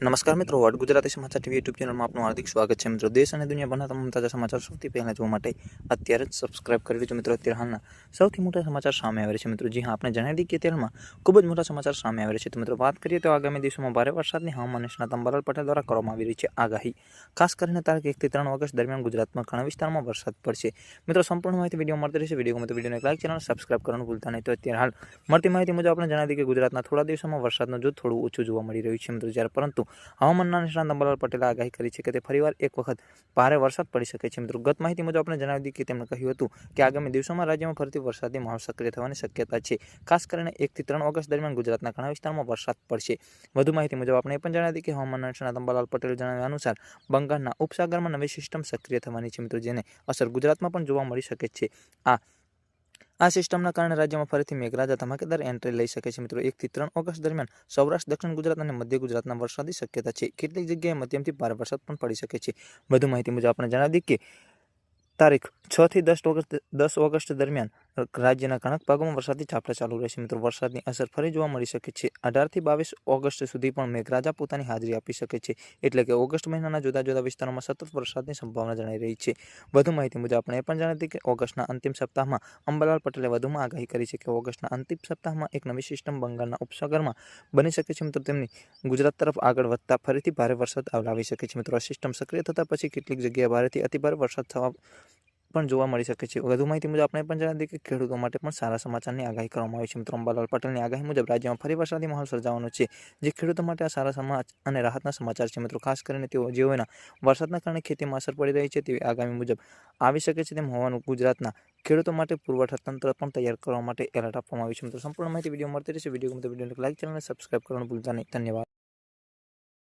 નમસ્કાર મિત્રો, વોટ ગુજરાતી સમાચાર ટીવી યુટ્યુબ ચેનલમાં આપનું હાર્દિક સ્વાગત છે. મિત્રો, દેશ અને દુનિયાભરના તમામ તાજા સમાચાર સૌથી પહેલાં જોવા માટે અત્યારે જ સબસ્ક્રાઇબ કરી લેજો. મિત્રો, અત્યારે હાલના સૌથી મોટા સમાચાર સામે આવી રહ્યા છે. મિત્રો, જી હા, આપણે જણાવી દઈએ કે તેલમાં ખૂબ જ મોટા સમાચાર સામે આવી રહ્યા છે. તો મિત્રો, વાત કરીએ તો આગામી દિવસોમાં ભારે વરસાદની હવામાન નિષ્ણાત અંબાલાલ પટેલ દ્વારા કરવામાં આવી રહી છે આગાહી. ખાસ કરીને તારીખ 1 થી 3 ઓગસ્ટ દરમિયાન ગુજરાતમાં ઘણા વિસ્તારમાં વરસાદ પડશે. મિત્રો, સંપૂર્ણ માહિતી વિડીયો મળતી રહેશે. વિડીયો ગમે તો વિડીયોને એક લાઈક, ચેનલ સબસ્ક્રાઇબ કરવાનું ભૂલતા નહીં. તો અત્યારે હાલ મળતી માહિતી મુજબ આપણે જણાવી દઈએ કે ગુજરાતના થોડા દિવસોમાં વરસાદનું જોર થોડું ઓછું જોવા મળી રહ્યું છે. મિત્રો, જ્યારે પરંતુ હવામાનના નિષ્ણાત અંબાલાલ પટેલે આગાહી કરી છે કે તે ફરીવાર એક વખત ભારે વરસાદ પડી શકે છે. મિત્રો, ગત માહિતી મુજબ આપણે જણાવી દીધી કે તેમણે કહ્યું હતું કે આગામી દિવસોમાં રાજ્યમાં ફરીથી વરસાદી માહોલ સક્રિય થવાની શક્યતા છે. ખાસ કરીને 1 થી 3 ઓગસ્ટ દરમિયાન ગુજરાતના ઘણા વિસ્તારમાં વરસાદ પડશે. વધુ માહિતી મુજબ આપણે એ પણ જણાવી દીધી કે હવામાનના નિષ્ણાત અંબાલાલ પટેલે જણાવ્યા અનુસાર બંગાળના ઉપસાગરમાં નવી સિસ્ટમ સક્રિય થવાની છે. મિત્રો, જેને અસર ગુજરાતમાં પણ જોવા મળી શકે છે. આ સિસ્ટમના કારણે રાજ્યમાં ફરીથી મેઘરાજા ધમાકેદાર એન્ટ્રી લઈ શકે છે. મિત્રો, 1 થી 3 ઓગસ્ટ દરમિયાન સૌરાષ્ટ્ર, દક્ષિણ ગુજરાત અને મધ્ય ગુજરાતના વરસાદની શક્યતા છે. કેટલીક જગ્યાએ મધ્યમથી ભારે વરસાદ પણ પડી શકે છે. વધુ માહિતી મુજબ આપણે જણાવી દઈએ કે તારીખ 6 થી 10 ઓગસ્ટ દરમિયાન રાજ્યના ઘણા ભાગોમાં વરસાદી ઝાપટા ચાલુ રહેશે. મિત્રો, વરસાદની અસર ફરી જોવા મળી શકે છે. 18 થી 22 ઓગસ્ટ સુધી પણ મેઘરાજા પોતાની હાજરી આપી શકે છે. એટલે કે ઓગસ્ટ મહિનાના જુદા જુદા વિસ્તારોમાં સતત વરસાદની સંભાવના જણાઈ રહી છે. વધુ માહિતી મુજબ આપણે એ પણ જણાવી દઈએ કે ઓગસ્ટના અંતિમ સપ્તાહમાં અંબાલાલ પટેલે વધુમાં આગાહી કરી છે કે ઓગસ્ટના અંતિમ સપ્તાહમાં એક નવી સિસ્ટમ બંગાળના ઉપસાગરમાં બની શકે છે. મિત્રો, તેમની ગુજરાત તરફ આગળ વધતા ફરીથી ભારે વરસાદ લાવી શકે છે. મિત્રો, આ સિસ્ટમ સક્રિય થતા પછી કેટલીક જગ્યાએ ભારેથી અતિભારે વરસાદ થવા પણ જોવા મળી શકે છે. વધુ માહિતી મુજબ આપણે પણ જણાવી દઈએ કે ખેડૂતો માટે પણ સારા સમાચારની આગાહી કરવામાં આવી છે. મિત્રો, અંબાલાલ પટેલની આગાહી મુજબ રાજ્યમાં ફરી વરસાદી માહોલ સર્જાવાનો છે, જે ખેડૂતો માટે આ સારા સમાચાર અને રાહતના સમાચાર છે. મિત્રો, ખાસ કરીને જેઓના વરસાદના કારણે ખેતીમાં અસર પડી રહી છે તેવી આગામી મુજબ આવી શકે છે તેમ હોવાનું ગુજરાતના ખેડૂતો માટે પુરવઠા તંત્ર પણ તૈયાર કરવા માટે એલર્ટ આપવામાં આવ્યું છે. મિત્રો, સંપૂર્ણ માહિતી વિડીયો મળતી રહેશે. વિડીયો ગમે તો વિડીયોને લાઈક, ચેનલને સબસ્ક્રાઇબ કરવાનું ભૂલતા નહીં. ધન્યવાદ.